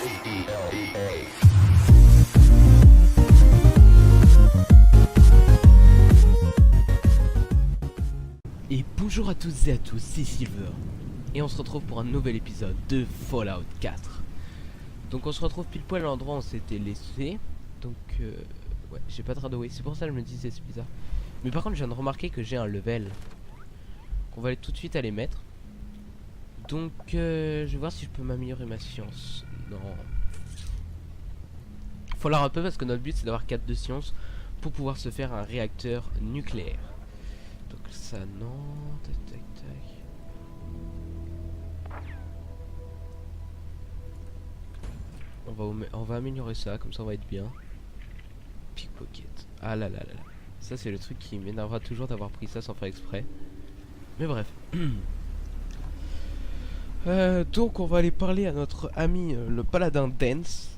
Et bonjour à toutes et à tous, c'est Silver. Et on se retrouve pour un nouvel épisode de Fallout 4. Donc on se retrouve pile poil à l'endroit où on s'était laissé. Donc ouais, j'ai pas de radaway, c'est pour ça que je me disais c'est bizarre. Mais par contre je viens de remarquer que j'ai un level. On va aller tout de suite aller mettre. Donc je vais voir si je peux m'améliorer ma science. Non. Faut la un peu parce que notre but c'est d'avoir 4 de science pour pouvoir se faire un réacteur nucléaire. Donc ça non, tac tac tac. On va améliorer ça, comme ça on va être bien. Pickpocket. Ah là là là là. Ça c'est le truc qui m'énervera toujours d'avoir pris ça sans faire exprès. Mais bref. Donc on va aller parler à notre ami le paladin Dance.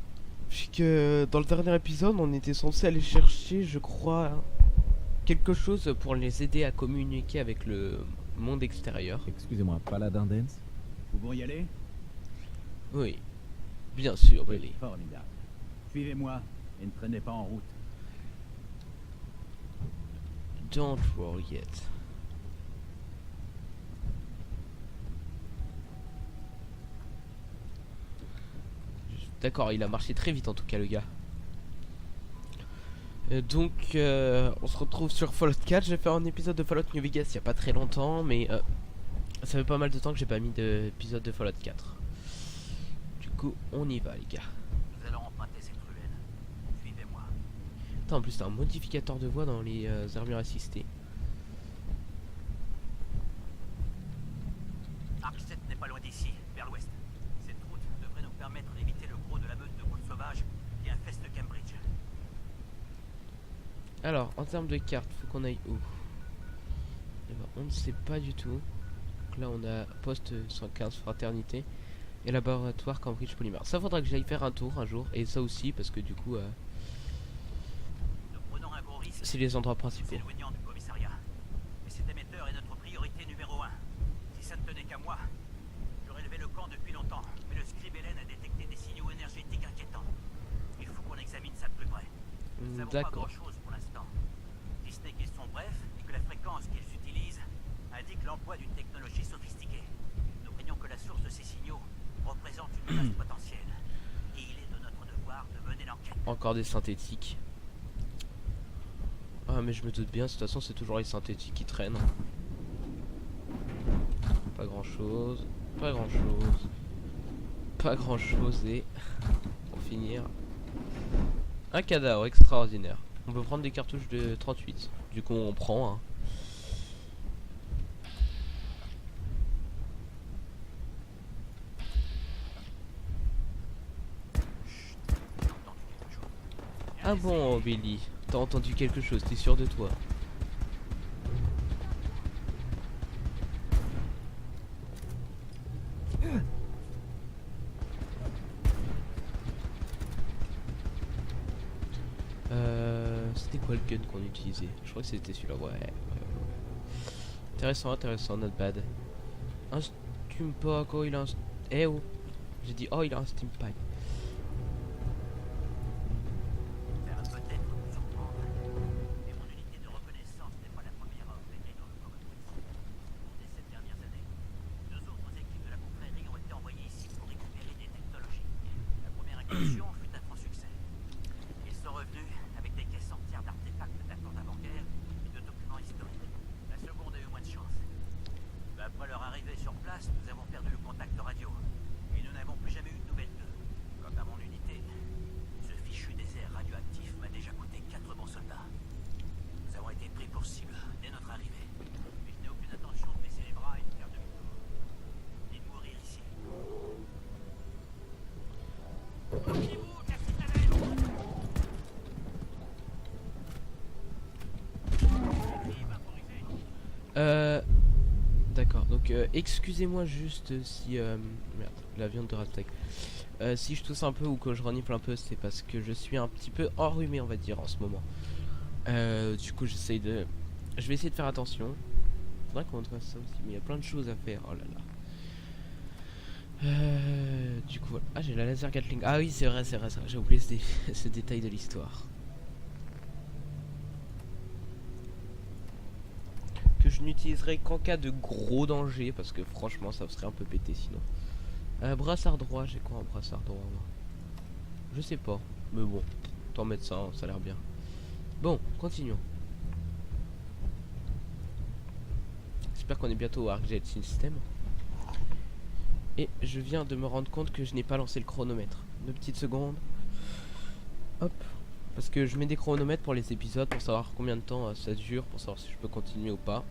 Puisque dans le dernier épisode on était censé aller chercher, je crois, quelque chose pour les aider à communiquer avec le monde extérieur. Excusez-moi, paladin Dance? Vous pouvez y aller? Oui, bien sûr, Billy. Formidable. Suivez-moi et ne traînez pas en route. Don't worry yet. D'accord, il a marché très vite en tout cas le gars. Donc on se retrouve sur Fallout 4. J'ai fait un épisode de Fallout New Vegas il y a pas très longtemps, mais ça fait pas mal de temps que j'ai pas mis d'épisode de Fallout 4. Du coup on y va les gars. Nous allons emprunter cette ruelle. Suivez-moi. Attends, en plus t'as un modificateur de voix dans les armures assistées. Arc 7 n'est pas loin d'ici, vers l'ouest. Cette route devrait nous permettre d'éviter le gros de la meute de ghouls sauvages qui infeste Cambridge. Alors en termes de carte, faut qu'on aille où? Eh ben, on ne sait pas du tout. Donc là on a poste 115 fraternité et laboratoire Cambridge Polymer. Ça faudra que j'aille faire un tour un jour, et ça aussi parce que du coup Nous prenons un gros risque. c'est les endroits Nous principaux. éloignant du commissariat. Mais cet émetteur est notre priorité numéro 1. Si ça ne tenait qu'à moi, j'aurais levé le camp depuis longtemps. Mais le Scribelen a détecté des signaux énergétiques inquiétants. Il faut qu'on examine ça de plus près. Nous ne savons pas D'accord. grand-chose pour l'instant. Si ce n'est qu'ils sont brefs et que la fréquence qu'ils utilisent indique l'emploi d'une technologie sophistiquée. Nous craignons que la source de ces signaux représente une menace potentielle. Et il est de notre devoir de mener l'enquête. Encore des synthétiques. Ah mais je me doute bien, de toute façon c'est toujours les synthétiques qui traînent. Pas grand chose, pas grand chose, pas grand chose, et pour finir, un cadavre extraordinaire. On peut prendre des cartouches de 38, du coup on prend hein. Ah bon Billy, t'as entendu quelque chose, t'es sûr de toi? C'était quoi le gun qu'on utilisait? Je crois que c'était celui-là, ouais. Intéressant, intéressant, not bad. Un Stimpak, oh il a un... Eh oh, j'ai dit oh il a un Stimpak. Ça va peut-être vous surprendre. Mais mon unité de reconnaissance n'est pas la première à opérer dans le Commonwealth. Au cours des 7 dernières années, 2 autres équipes de la confrérie ont été envoyées ici pour récupérer des technologies. La première incursion fut un franc succès. Ils sont revenus avec des caisses entières d'artefacts datant d'avant-guerre et de documents historiques. La seconde a eu moins de chance. Mais après leur arrivée sur place, nous avons perdu le contact radio. Et nous n'avons plus jamais eu de nouvelles d'eux. Quant à mon unité, ce fichu désert radioactif m'a déjà coûté 4 bons soldats. Nous avons été pris pour cible dès notre arrivée. Mais je n'ai aucune intention de baisser les bras et de faire demi-tour. Ni de mourir ici. Approchez-vous de la citadelle! D'accord, donc excusez-moi juste si... merde, la viande de Raztec. Si je tousse un peu ou que je renifle un peu, c'est parce que je suis un petit peu enrhumé, on va dire, en ce moment. Du coup, j'essaye de... Je vais essayer de faire attention. Faudrait qu'on fasse ça aussi, mais il y a plein de choses à faire, oh là là. Du coup, voilà. Ah, j'ai la laser Gatling. Ah oui, c'est vrai, c'est vrai, c'est vrai. J'ai oublié ce détail de l'histoire. Que je n'utiliserai qu'en cas de gros danger, parce que franchement, ça serait un peu pété sinon. Brassard droit, j'ai quoi en brassard droit moi? Je sais pas, mais bon, tant mettre ça, hein, ça a l'air bien. Bon, continuons. J'espère qu'on est bientôt au Arc Jet System. Et je viens de me rendre compte que je n'ai pas lancé le chronomètre. 2 petites secondes. Hop. Parce que je mets des chronomètres pour les épisodes, pour savoir combien de temps ça dure, pour savoir si je peux continuer ou pas.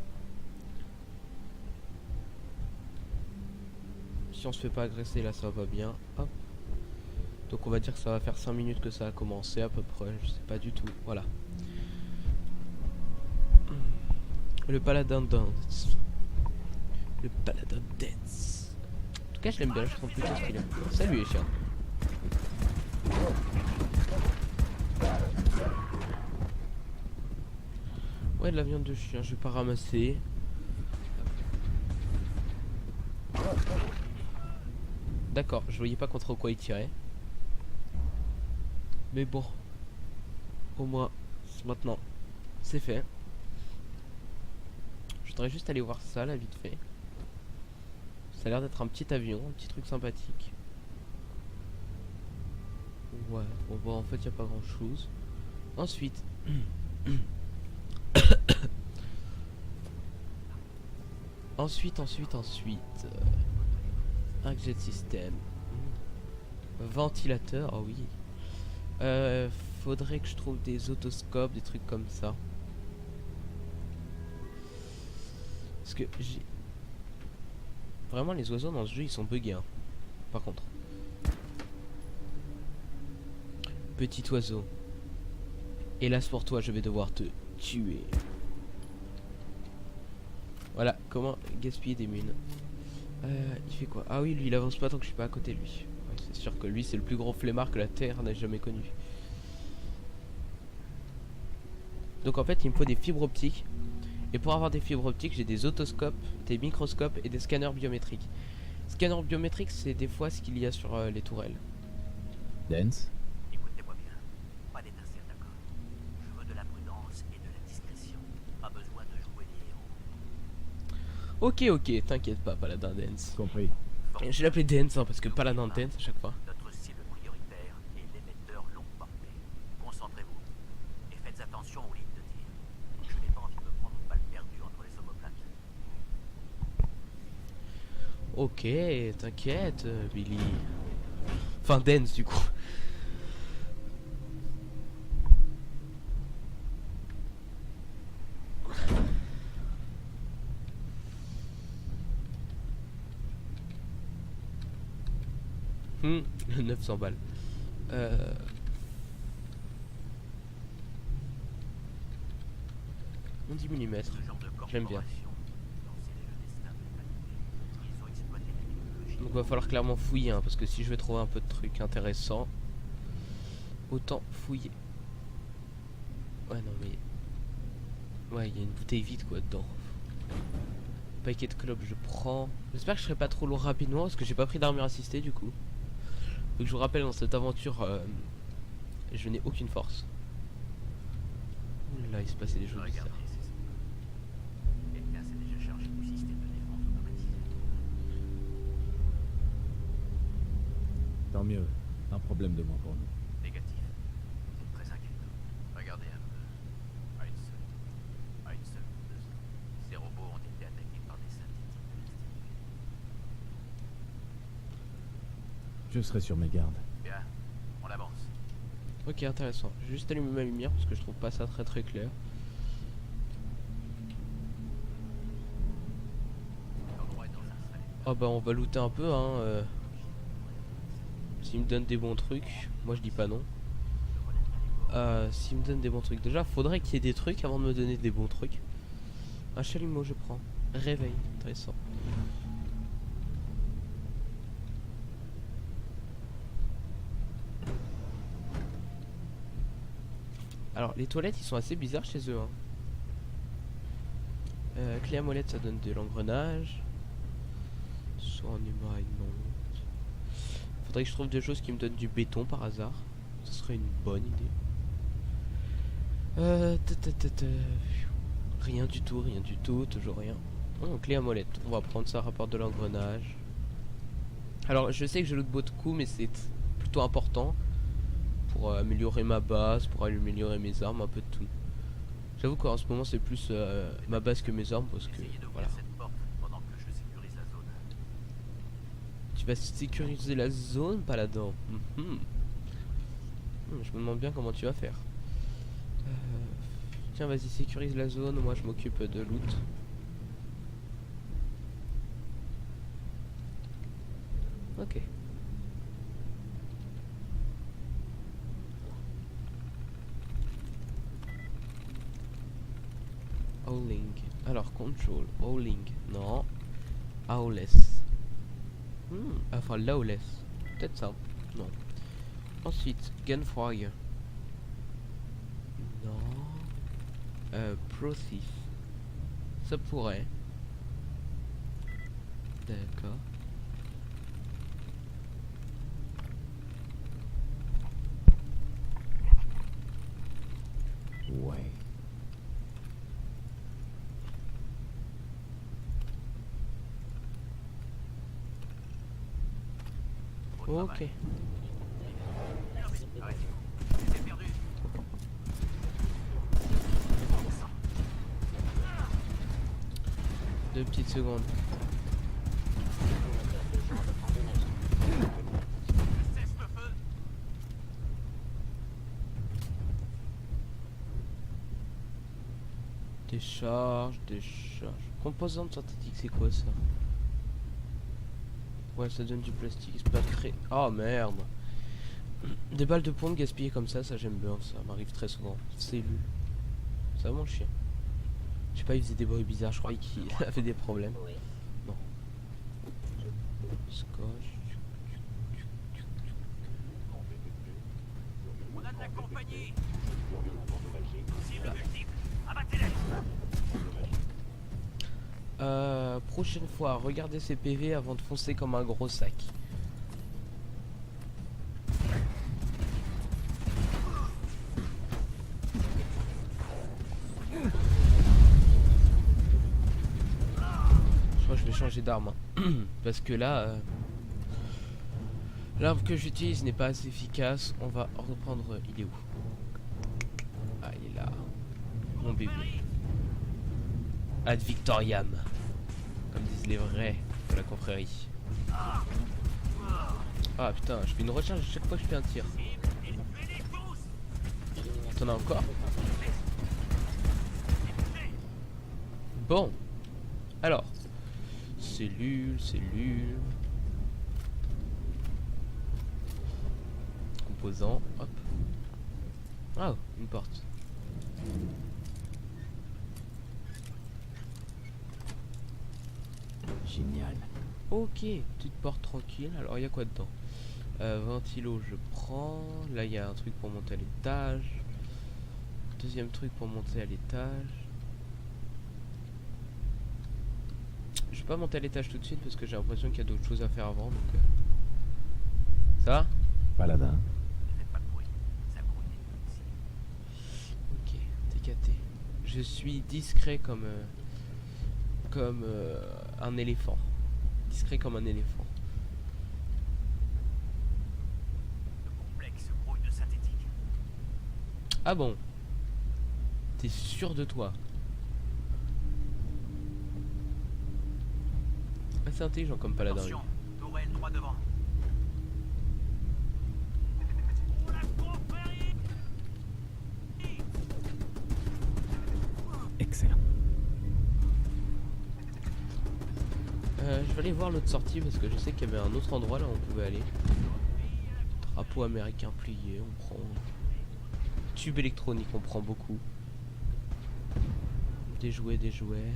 Si on se fait pas agresser là, ça va bien. Hop. Donc on va dire que ça va faire 5 minutes que ça a commencé à peu près, je sais pas du tout. Voilà. Le paladin dance. Le paladin dance. En tout cas, je l'aime bien, je trouve plutôt stylé. Salut les chiens. Ouais, de la viande de chien, je vais pas ramasser. D'accord, je voyais pas contre quoi il tirait. Mais bon. Au moins, maintenant, c'est fait. Je voudrais juste aller voir ça là, vite fait. Ça a l'air d'être un petit avion, un petit truc sympathique. Ouais, bon bah en fait il n'y a pas grand chose. Ensuite. ensuite. Un jet system. Ventilateur, oh oui. Faudrait que je trouve des otoscopes, des trucs comme ça. Parce que j'ai... Vraiment les oiseaux dans ce jeu ils sont buggés hein. Par contre. Petit oiseau. Hélas pour toi je vais devoir te tuer. Voilà, comment gaspiller des mines. Il fait quoi? Ah oui lui il avance pas tant que je suis pas à côté de lui. Ouais, c'est sûr que lui c'est le plus gros flemmard que la terre n'a jamais connu. Donc en fait il me faut des fibres optiques. Et pour avoir des fibres optiques j'ai des otoscopes, des microscopes et des scanners biométriques. Scanners biométriques c'est des fois ce qu'il y a sur les tourelles. Dance. Écoutez-moi bien. Pas d'étincelle, d'accord? Je veux de la prudence et de la discrétion. Pas besoin de jouer les héros. Ok, t'inquiète pas, Paladin Dance. Compris. Je l'appelais Dance hein, parce que Paladin Dance à chaque fois. Notre cible prioritaire est l'émetteur longue portée. Concentrez-vous. Et faites attention aux lignes de tir. Je n'ai pas envie de me prendre une balle perdue entre les omoplates. Ok, t'inquiète, Billy. Enfin, Dance du coup. Hmm, 900 balles. On 10 mm. Ce genre de J'aime bien. corporation, c'est le destin de l'humanité. Ils ont exploité la technologie. Donc va falloir clairement fouiller hein, parce que si je veux trouver un peu de trucs intéressants, autant fouiller. Ouais non mais... Ouais il y a une bouteille vide quoi dedans. Paquet de clopes je prends. J'espère que je serai pas trop lourd rapidement parce que j'ai pas pris d'armure assistée du coup. Donc je vous rappelle dans cette aventure je n'ai aucune force. Ouh là il se passait des choses bizarres. Regardez, c'est ça. Quelqu'un s'est déjà chargé du système de défense automatisé. Tant mieux. Un problème de moins pour nous. Négatif. C'est très inquiétant. Regardez un peu. À une seule deux. Ces robots ont été attaqués par des synthétiques domestiques. Je serai sur mes gardes. Bien, on avance. Ok intéressant. J'ai juste allumé ma lumière parce que je trouve pas ça très clair. L'endroit est dans un sale état. Oh bah on va looter un peu hein. S'il me donne des bons trucs, moi je dis pas non. S'il me donne des bons trucs, déjà faudrait qu'il y ait des trucs avant de me donner des bons trucs. Un chalumeau je prends. Réveil, intéressant. Alors les toilettes ils sont assez bizarres chez eux hein. Clé à molette ça donne de l'engrenage. Soit en humain et non. Faudrait que je trouve des choses qui me donnent du béton par hasard. Ce serait une bonne idée. Rien du tout, toujours rien. Oh, clé à molette. On va prendre ça, rapport de l'engrenage. Alors, je sais que je loot beaucoup, mais c'est plutôt important pour améliorer ma base, pour améliorer mes armes, un peu de tout. J'avoue qu'en ce moment, c'est plus ma base que mes armes, parce que Essayez d'ouvrir voilà. cette porte pendant que je sécurise la zone. Tu vas sécuriser la zone, Paladin. Je me demande bien comment tu vas faire. Tiens, vas-y, sécurise la zone. Moi, je m'occupe de loot. Ok. Howling. Alors, control. Howling. Non. Howless. Enfin, lawless. Peut-être ça. Non. Ensuite, gunfire. Non. Process. Ça pourrait. D'accord. Ouais. Bon Ok. travail. Arrêtez. C'est perdu. Deux petites secondes. Cesse le feu. Décharge, décharge. Composante synthétique, c'est quoi ça? Ouais, ça donne du plastique, c'est pas très... Oh merde. Des balles de pompe gaspillées comme ça j'aime bien, ça m'arrive très souvent. Cellule. Ça va mon chien. Je sais pas, il faisait des bruits bizarres, je croyais qu'il avait des problèmes. Non. Scotch. On a de la compagnie. Cible multiple. Abattez-les. Prochaine fois, regardez ses PV avant de foncer comme un gros sac. Je crois que je vais changer d'arme. Hein. Parce que là, l'arme que j'utilise n'est pas assez efficace. On va reprendre. Il est où? Ah, il est là. Mon bébé. Ad Victoriam. Comme disent les vrais de la confrérie. Ah putain, je fais une recharge à chaque fois que je fais un tir. T'en as encore? Bon. Alors. Cellule, cellule. Composant, hop. Ah, une porte. Génial. Ok, petite porte tranquille. Alors, il y a quoi dedans? Ventilo, je prends. Là, il y a un truc pour monter à l'étage. Deuxième truc pour monter à l'étage. Je vais pas monter à l'étage tout de suite parce que j'ai l'impression qu'il y a d'autres choses à faire avant. Donc, ça va? Paladin. Ne faites pas de bruit. Ça grouille ici. Ok, TKT. Je suis discret comme un éléphant. Discret comme un éléphant. Le complexe grouille de synthétique. Ah bon? T'es sûr de toi? Assez intelligent comme paladin. Attention, tourelle droit devant. Excellent. Je vais aller voir l'autre sortie parce que je sais qu'il y avait un autre endroit là où on pouvait aller. Drapeau américain plié, on prend. Tube électronique, on prend beaucoup. Des jouets, des jouets.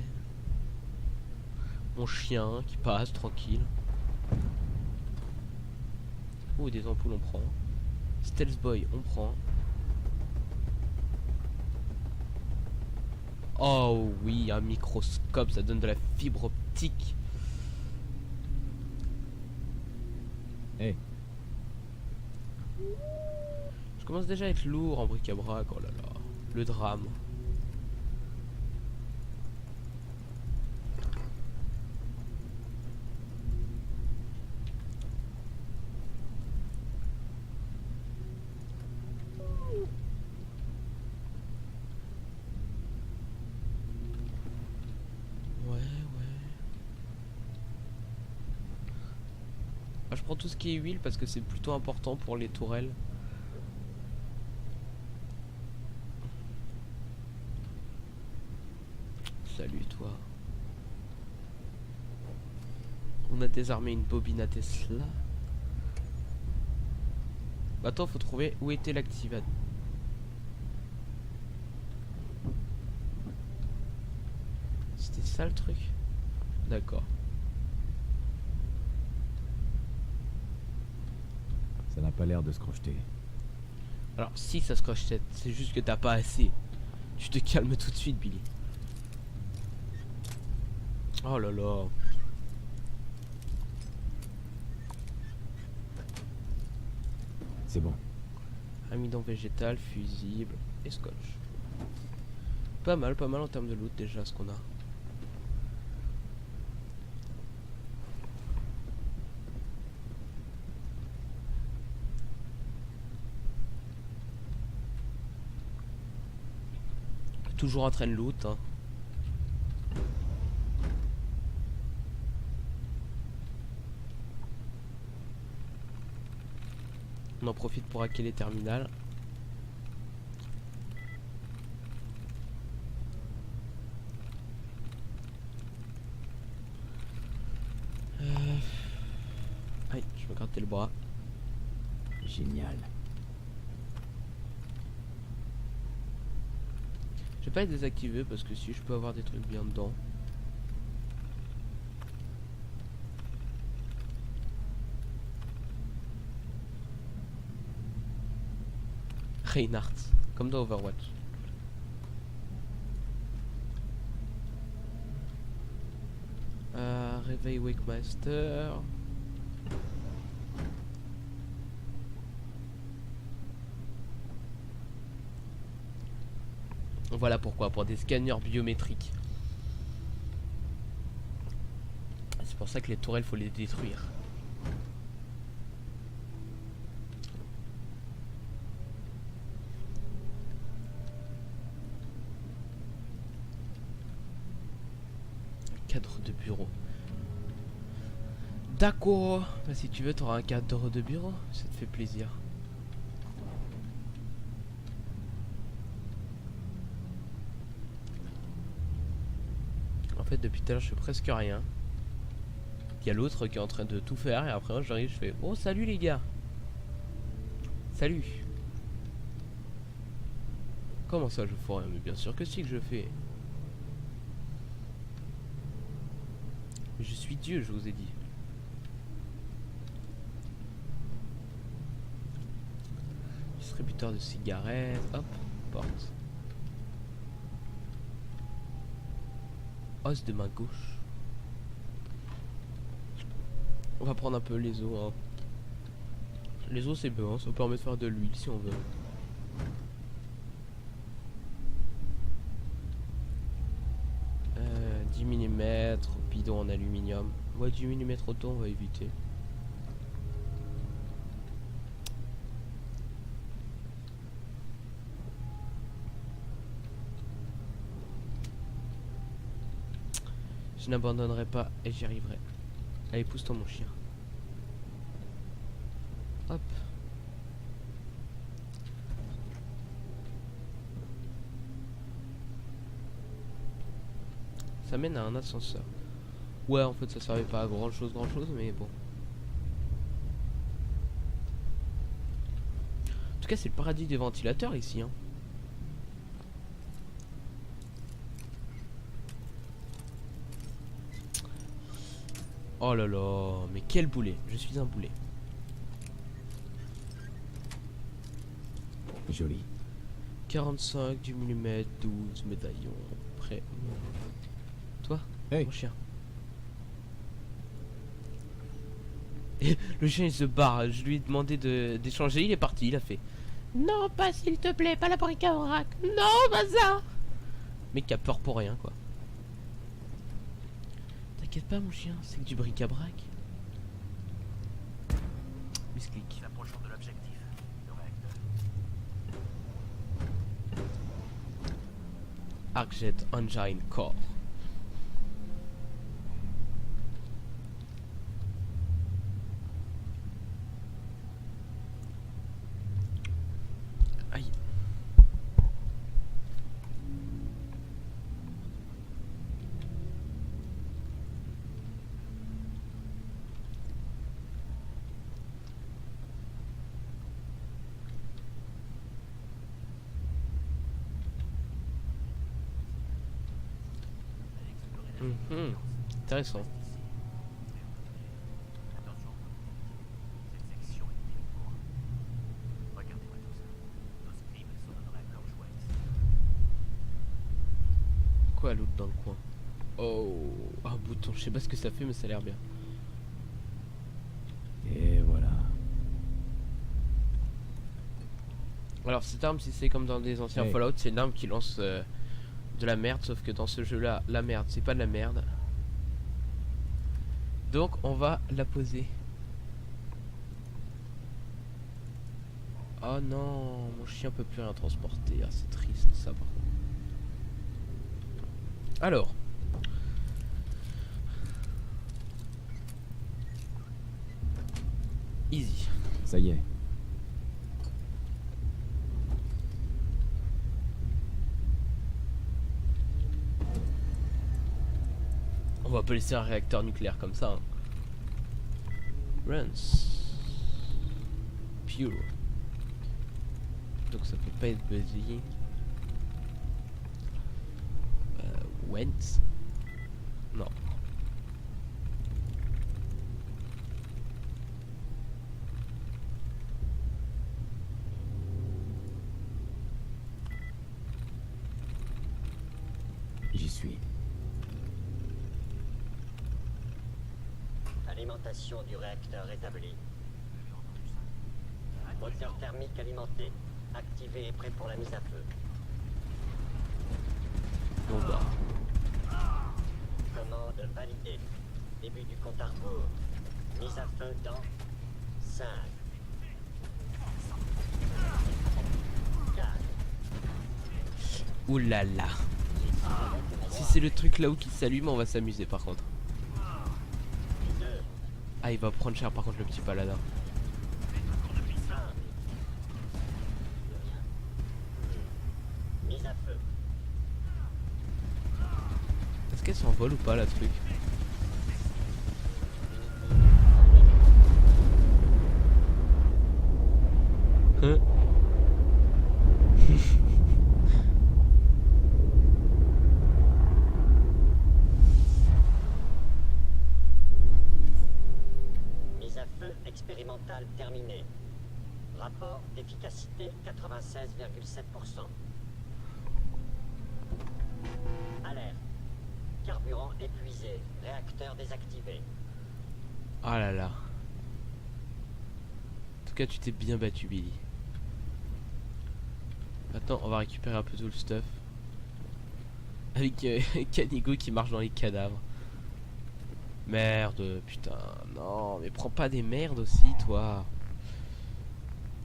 Mon chien qui passe tranquille. Oh, des ampoules, on prend. Stealth Boy, on prend. Oh oui, un microscope, ça donne de la fibre optique. Hey, Je commence déjà à être lourd en bric-à-brac, oh là là. Le drame. Je prends tout ce qui est huile parce que c'est plutôt important pour les tourelles. Salut toi. On a désarmé une bobine à Tesla. Attends, faut trouver où était l'activateur. C'était ça le truc? D'accord. Ça n'a pas l'air de se crocheter. Alors si ça se crochette, c'est juste que t'as pas assez. Tu te calmes tout de suite, Billy. Oh là là. C'est bon. Amidon végétal, fusible et scotch. Pas mal en termes de loot déjà ce qu'on a. Toujours en train de loot hein. On en profite pour hacker les terminals. Aïe, je me grattais le bras. Génial. Je vais pas les désactiver parce que si je peux avoir des trucs bien dedans. Reinhardt, comme dans Overwatch. Réveil Wakemaster. Voilà pourquoi, pour des scanners biométriques. C'est pour ça que les tourelles, faut les détruire. Cadre de bureau. D'accord. Bah, si tu veux, t'auras un cadre de bureau. Ça te fait plaisir. En fait, depuis tout à l'heure, je fais presque rien. Il y a l'autre qui est en train de tout faire. Et après, moi, j'arrive, je fais oh, salut les gars. Salut. Comment ça, je fais rien? Mais bien sûr que si que je fais. Je suis Dieu, je vous ai dit. Distributeur de cigarettes. Hop, porte. Os de main gauche. On va prendre un peu les os. Hein. Les os c'est bon, ça permet de faire de l'huile si on veut. Euh, 10 mm, bidon en aluminium. Ouais, 10 mm auto, on va éviter. Je n'abandonnerai pas et j'y arriverai. Allez, pousse-toi mon chien. Hop. Ça mène à un ascenseur. Ouais, en fait, ça servait pas à grand chose, mais bon. En tout cas, c'est le paradis des ventilateurs ici. Hein. Oh là là, mais quel boulet. Je suis un boulet. Joli. 45, 10 mm, 12 médaillons. Prêt. Toi, Hey. mon chien. Et le chien il se barre. Je lui ai demandé d'échanger. Il est parti. Il a fait non, pas s'il te plaît, pas la bric-à-brac. Non, pas ça. Mec qui a peur pour rien quoi. T'inquiète pas mon chien, c'est que du bric-à-brac. Misclic. S'approchons de l'objectif, le réacteur. Arcjet Engine Core. Aïe. Intéressant. Attention, cette section est finie pour. Regardez-moi tout ça. Nos scribes sont dans leur joie ici. Quoi l'autre dans le coin? Oh, un bouton, je sais pas ce que ça fait mais ça a l'air bien. Et voilà. Alors cette arme, si c'est comme dans des anciens Hey. Fallout, c'est une arme qui lance de la merde, sauf que dans ce jeu là, la merde c'est pas de la merde. Donc on va la poser. Oh non, mon chien peut plus rien transporter, ah, c'est triste ça par contre. Alors. Easy. Ça y est. On va pas laisser un réacteur nucléaire comme ça. Hein. Runs. Pure. Donc ça peut pas être busy. Went. Non. J'y suis. Alimentation du réacteur établie. Moteur thermique alimenté. Activé et prêt pour la mise à feu. Bon bah. Commande validée. Début du compte à rebours. Mise à feu dans 5. 4. Ouh là là. Si c'est le truc là-haut qui s'allume, on va s'amuser par contre. 2. Ah, il va prendre cher par contre le petit paladin. 1. Mise à feu. Est-ce qu'elle s'envole ou pas la truc? Hein? Mise à feu expérimentale terminée. Rapport d'efficacité 96,7%. Alerte. Carburant épuisé. Réacteur désactivé. Ah là là. En tout cas, tu t'es bien battu, Billy. Maintenant, on va récupérer un peu tout le stuff. Avec Canigo qui marche dans les cadavres. Merde, putain. Non, mais prends pas des merdes aussi, toi.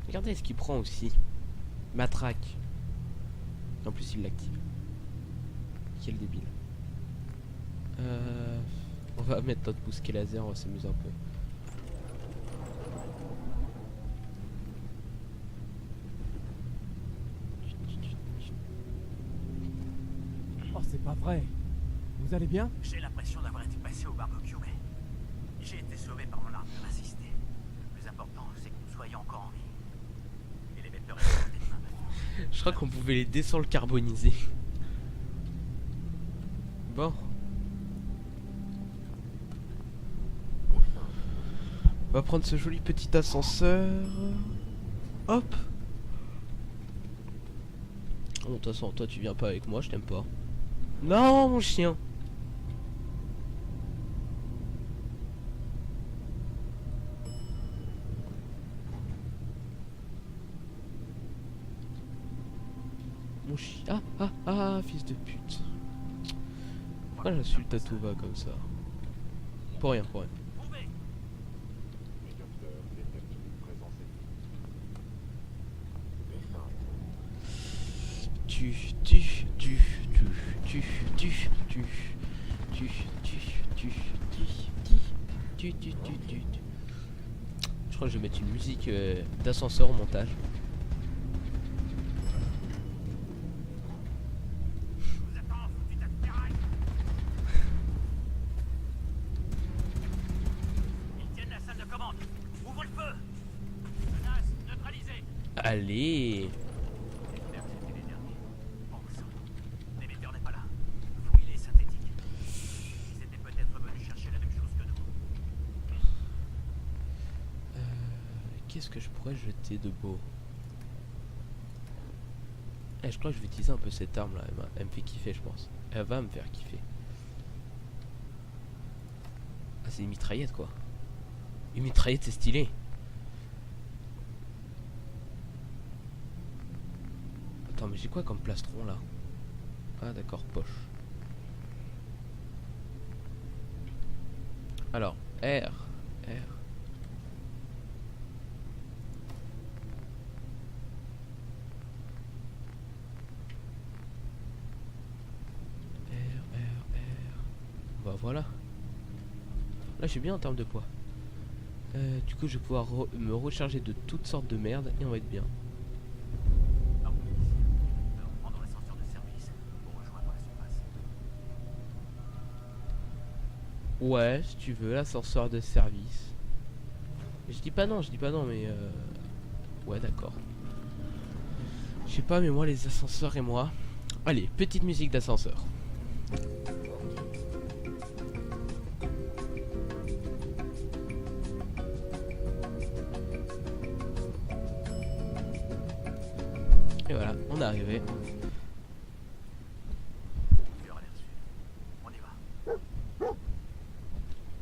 Regardez ce qu'il prend aussi. Matraque. En plus, il l'active. Quel débile. On va mettre notre mousquet laser, on va s'amuser un peu. Oh, c'est pas vrai. Vous allez bien? J'ai l'impression d'avoir été passé au barbecue, mais j'ai été sauvé par mon arme de l'assisté. Le plus important, c'est que nous soyons encore en vie. L'élévateur est porté de main maintenant. Je crois qu'on pouvait l'aider sans le carboniser. Bon. On va prendre ce joli petit ascenseur. Hop. Bon, de toute façon, toi tu viens pas avec moi, je t'aime pas. Non, mon chien. Mon chien. Fils de pute. Pourquoi j'insulte Tatouva comme ça? Pour rien, pour rien. Je crois que je vais mettre une musique d'ascenseur au montage. Vous attends, foutu tas de ferraille. Ils tiennent la salle de commande. Ouvre le feu. Menace neutralisée. Allez. J'espère que c'était les derniers. Bon sang. L'émetteur n'est pas là. Fouille les synthétiques. Ils étaient peut-être venus chercher la même chose que nous. Qu'est-ce que je pourrais jeter de beau? Je crois que je vais utiliser un peu cette arme là, elle me fait kiffer je pense. Elle va me faire kiffer. Ah c'est une mitraillette quoi. Une mitraillette c'est stylé. Attends mais j'ai quoi comme plastron là? Ah d'accord, poche. Alors, R. Bah voilà. Là je suis bien en termes de poids. Du coup je vais pouvoir me recharger de toutes sortes de merde et on va être bien. Alors, prendre l'ascenseur de service pour rejoindre la surface. Ouais, si tu veux, l'ascenseur de service. Je dis pas non, mais ouais d'accord. Je sais pas mais moi les ascenseurs et moi. Allez, petite musique d'ascenseur. Et voilà, on est arrivé. Sur à l'air sud. On y va.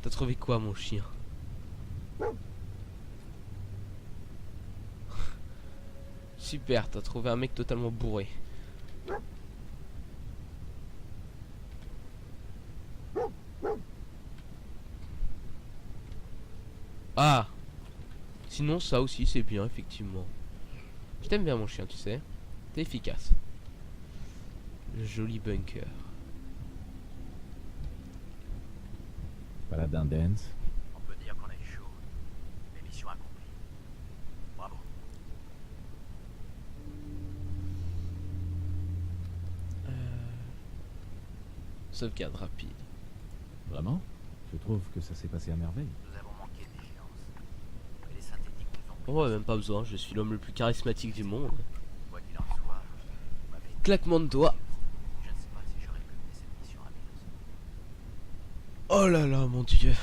T'as trouvé quoi mon chien? Super, t'as trouvé un mec totalement bourré. Ah! Sinon ça aussi c'est bien effectivement. Je t'aime bien mon chien tu sais. T'es efficace. Le joli bunker. Paladin Dance. On peut dire qu'on a eu chaud. Mais mission accomplie. Bravo. Sauvegarde rapide. Vraiment? Je trouve que ça s'est passé à merveille. Nous avons manqué d'échéance. Mais les synthétiques nous ont pris. Oh ouais, même pas besoin, je suis l'homme le plus charismatique du monde. Quoi qu'il en soit, vous m'avez dit. Claquement de doigts. Je ne sais pas si j'aurais pu mener cette mission à bien. Oh là là mon dieu.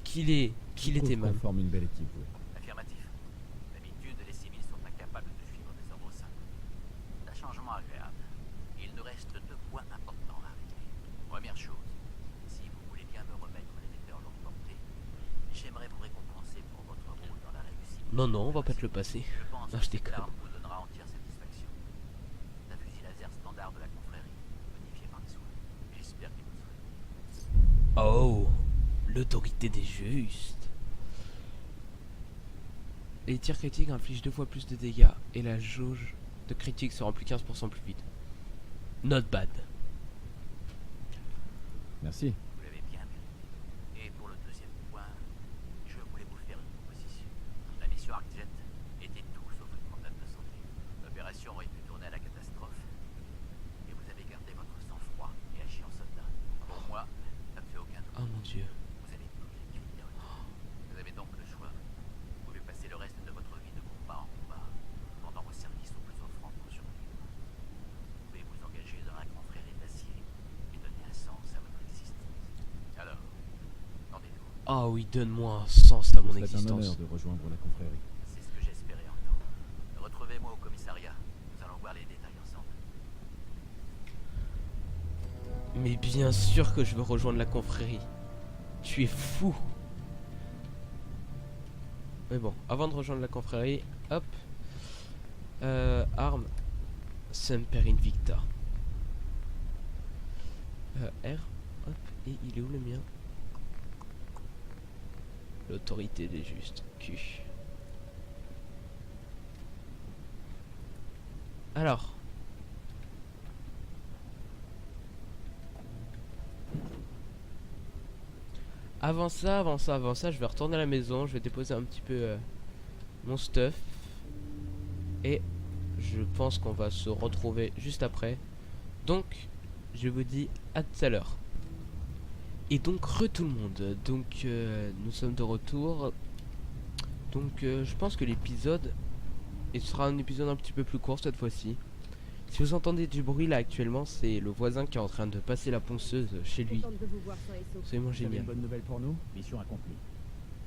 Qu'il était On même. forme une belle équipe. Oui. Affirmatif. D'habitude, les civils sont incapables de suivre des ordres simples. Un changement agréable. Il nous reste 2 points importants à régler. Première chose, si vous voulez bien me remettre l'émetteur longue portée, j'aimerais vous récompenser pour votre rôle dans la réussite. Non non, on va pas te le passer. Je pense Non, que je cette déconne. arme vous donnera entière satisfaction. C'est un fusil laser standard de la confrérie, modifié par les soins. J'espère qu'il vous sera. Oh, l'autorité des justes. Les tirs critiques infligent 2 fois plus de dégâts et la jauge de critique se remplit 15% plus vite. Not bad. Merci. Vous l'avez bien mérité. Et pour le deuxième point, je voulais vous faire une proposition. La mission ArcJet était tout sauf une promenade de santé. L'opération aurait pu tourner à la catastrophe. Et vous avez gardé votre sang-froid et agi en soldat. Pour moi, ça ne fait aucun doute. Oh mon dieu. Vous avez toutes les qualités requises. Vous avez donc le choix. Vous pouvez passer le reste de votre vie de combat en combat, pendant vos services aux plus offrants pour survivre. Vous pouvez vous engager dans la confrérie d'acier et donner un sens à votre existence. Alors, rendez-vous. Ah oui, donne-moi un sens à mon C'est un existence. honneur de rejoindre la confrérie. C'est ce que j'espérais entendre. Retrouvez-moi au commissariat. Nous allons voir les détails ensemble. Mais bien sûr que je veux rejoindre la confrérie. Tu es fou. Mais bon, avant de rejoindre la confrérie, hop. Arme. Semper Invicta. R, hop, et il est où le mien? L'autorité des justes. Q. Alors. Avant ça, je vais retourner à la maison, je vais déposer un petit peu mon stuff. Et je pense qu'on va se retrouver juste après. Donc, je vous dis à tout à l'heure. Et donc, tout le monde. Donc, nous sommes de retour. Donc, je pense que l'épisode, il sera un épisode un petit peu plus court cette fois-ci. Si vous entendez du bruit là actuellement, c'est le voisin qui est en train de passer la ponceuse chez lui. Contente de vous voir sain et sauf. Absolument Vous avez génial. une bonne nouvelle pour nous? Mission accomplie.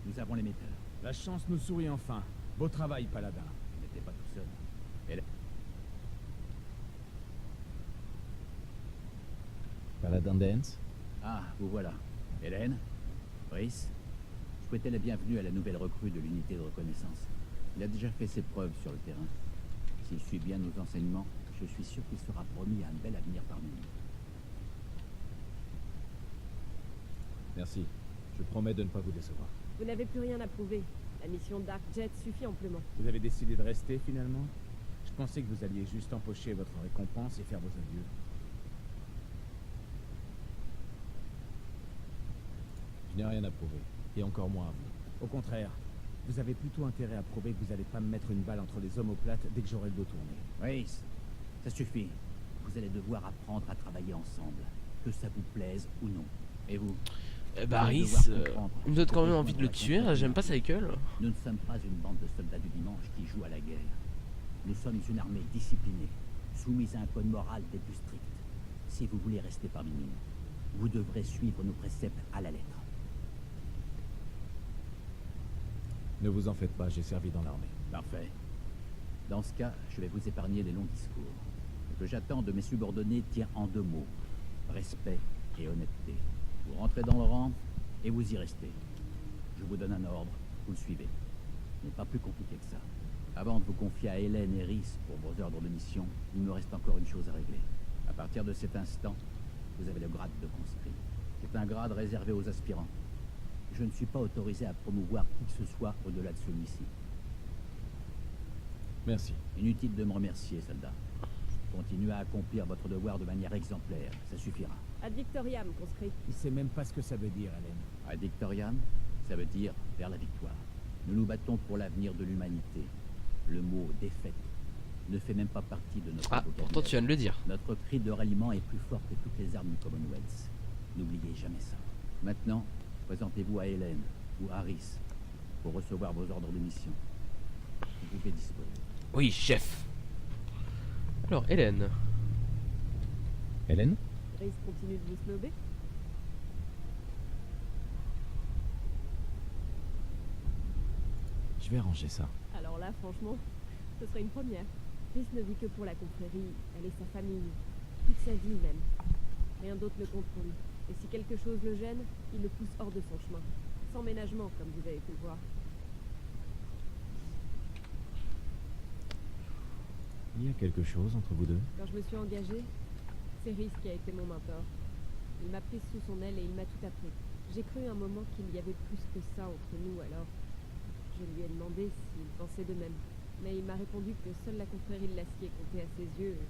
Nous avons les métals. La chance nous sourit enfin. Beau travail, Paladin. Vous n'étiez pas tout seul. Paladin Dance? Ah, vous voilà. Hélène, Brice, souhaitez la bienvenue à la nouvelle recrue de l'unité de reconnaissance. Il a déjà fait ses preuves sur le terrain. S'il suit bien nos enseignements, je suis sûr qu'il sera promis à un bel avenir parmi nous. Merci. Je promets de ne pas vous décevoir. Vous n'avez plus rien à prouver. La mission Dark Jet suffit amplement. Vous avez décidé de rester finalement? Je pensais que vous alliez juste empocher votre récompense et faire vos adieux. Je n'ai rien à prouver. Et encore moins à vous. Au contraire, vous avez plutôt intérêt à prouver que vous n'allez pas me mettre une balle entre les omoplates dès que j'aurai le dos tourné. Brice, ça suffit. Vous allez devoir apprendre à travailler ensemble, que ça vous plaise ou non. Et vous? Baris, il me donne quand même envie de le tuer, j'aime pas sa gueule. Nous ne sommes pas une bande de soldats du dimanche qui jouent à la guerre. Nous sommes une armée disciplinée, soumise à un code moral des plus stricts. Si vous voulez rester parmi nous, vous devrez suivre nos préceptes à la lettre. Ne vous en faites pas, j'ai servi dans l'armée. Parfait. Dans ce cas, je vais vous épargner les longs discours. Ce que j'attends de mes subordonnés tient en 2 mots. Respect et honnêteté. Vous rentrez dans le rang et vous y restez. Je vous donne un ordre, vous le suivez. Ce n'est pas plus compliqué que ça. Avant de vous confier à Hélène et Rhys pour vos ordres de mission, il me reste encore une chose à régler. À partir de cet instant, vous avez le grade de conscrit. C'est un grade réservé aux aspirants. Je ne suis pas autorisé à promouvoir qui que ce soit au-delà de celui-ci. Merci. Inutile de me remercier, soldat. Continuez à accomplir votre devoir de manière exemplaire, ça suffira. Ad Victoriam, conscrit. Il sait même pas ce que ça veut dire, Hélène. Ad Victoriam, ça veut dire vers la victoire. Nous nous battons pour l'avenir de l'humanité. Le mot défaite ne fait même pas partie de notre Ah, vocabulaire. pourtant tu viens de le dire. Notre cri de ralliement est plus fort que toutes les armes du Commonwealth. N'oubliez jamais ça. Maintenant, présentez-vous à Hélène ou à Rhys pour recevoir vos ordres de mission. Vous pouvez disposer. Oui, chef. Alors, Hélène. Hélène? Rhys continue de vous snober. Je vais arranger ça. Alors là, franchement, ce serait une première. Rhys ne vit que pour la confrérie, elle et sa famille, toute sa vie même. Rien d'autre ne compte pour lui. Et si quelque chose le gêne, il le pousse hors de son chemin. Sans ménagement, comme vous avez pu le voir. Il y a quelque chose entre vous deux? Quand je me suis engagée, c'est Rhys qui a été mon mentor. Il m'a prise sous son aile et il m'a tout appris. J'ai cru un moment qu'il y avait plus que ça entre nous, alors je lui ai demandé s'il pensait de même. Mais il m'a répondu que seule la confrérie de l'acier comptait à ses yeux et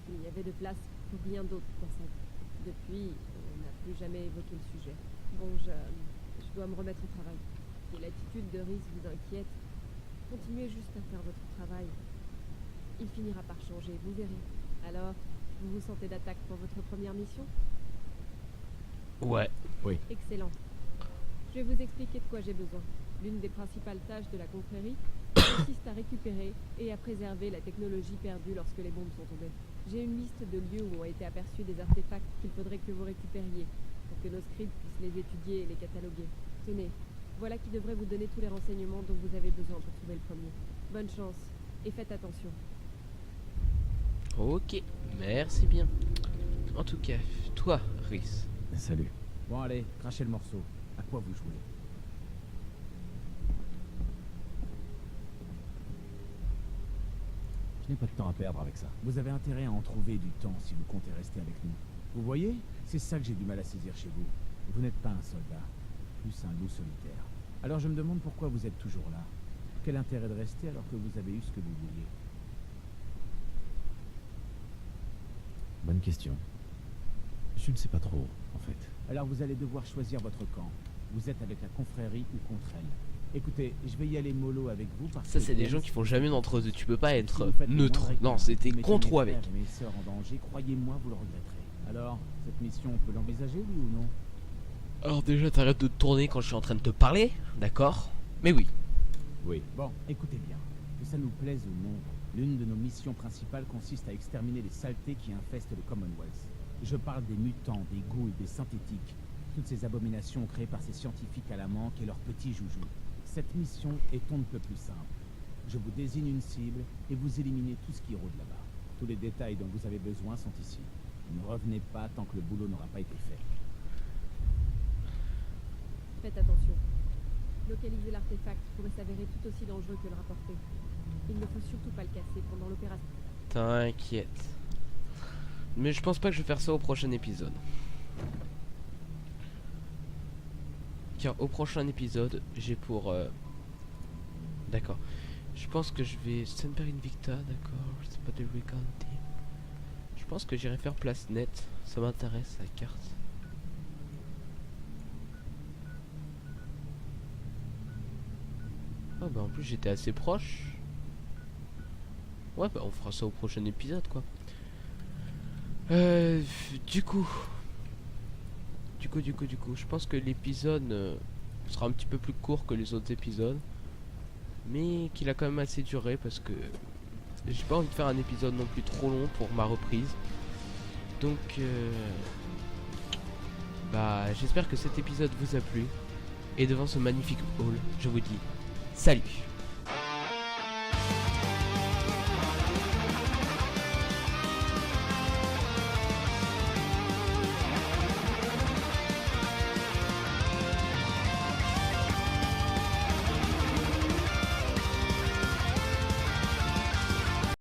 qu'il n'y avait de place pour rien d'autre dans sa vie. Depuis, on n'a plus jamais évoqué le sujet. Bon, je dois me remettre au travail. Si l'attitude de Rhys vous inquiète, continuez juste à faire votre travail. Il finira par changer, vous verrez. Alors, vous vous sentez d'attaque pour votre première mission? Ouais. Excellent. Je vais vous expliquer de quoi j'ai besoin. L'une des principales tâches de la confrérie consiste à récupérer et à préserver la technologie perdue lorsque les bombes sont tombées. J'ai une liste de lieux où ont été aperçus des artefacts qu'il faudrait que vous récupériez pour que nos scribes puissent les étudier et les cataloguer. Tenez, voilà qui devrait vous donner tous les renseignements dont vous avez besoin pour trouver le premier. Bonne chance et faites attention. Ok, merci bien. En tout cas, toi, Rhys. Salut. Bon allez, crachez le morceau. À quoi vous jouez? Je n'ai pas de temps à perdre avec ça. Vous avez intérêt à en trouver du temps si vous comptez rester avec nous. Vous voyez, c'est ça que j'ai du mal à saisir chez vous. Vous n'êtes pas un soldat, plus un loup solitaire. Alors je me demande pourquoi vous êtes toujours là. Quel intérêt de rester alors que vous avez eu ce que vous vouliez? Bonne question. Je ne sais pas trop, en fait. Alors vous allez devoir choisir votre camp. Vous êtes avec la confrérie ou contre elle. Écoutez, je vais y aller mollo avec vous parce Ça, que c'est des Ben, gens qui font jamais d'entre-deux. Tu peux pas si être vous faites le neutre. moindre Non, écart, c'était vous mettez contre mes ou avec. frères et mes sœurs en danger, croyez-moi, vous le regretterez. Alors, cette mission, on peut l'envisager, oui ou non? Alors déjà, t'arrêtes de te tourner quand je suis en train de te parler, d'accord? Mais oui. Oui. Bon, écoutez bien. Que ça nous plaise ou non, l'une de nos missions principales consiste à exterminer les saletés qui infestent le Commonwealth. Je parle des mutants, des ghouls, des synthétiques. Toutes ces abominations créées par ces scientifiques à la manque et leurs petits joujoux. Cette mission est on ne peut plus simple. Je vous désigne une cible et vous éliminez tout ce qui rôde là-bas. Tous les détails dont vous avez besoin sont ici. Ne revenez pas tant que le boulot n'aura pas été fait. Faites attention. Localiser l'artefact pourrait s'avérer tout aussi dangereux que le rapporter. Il ne faut surtout pas le casser pendant l'opération. T'inquiète. Mais je pense pas que je vais faire ça au prochain épisode. Car au prochain épisode, j'ai pour... D'accord. Je pense que je vais... Semper Invicta, d'accord. C'est pas de Recanti. Je pense que j'irai faire place nette. Ça m'intéresse, la carte. Ah bah en plus j'étais assez proche. Ouais bah on fera ça au prochain épisode quoi. Du coup, je pense que l'épisode sera un petit peu plus court que les autres épisodes, mais qu'il a quand même assez duré parce que j'ai pas envie de faire un épisode non plus trop long pour ma reprise. Donc, bah j'espère que cet épisode vous a plu. Et devant ce magnifique hall, je vous dis salut.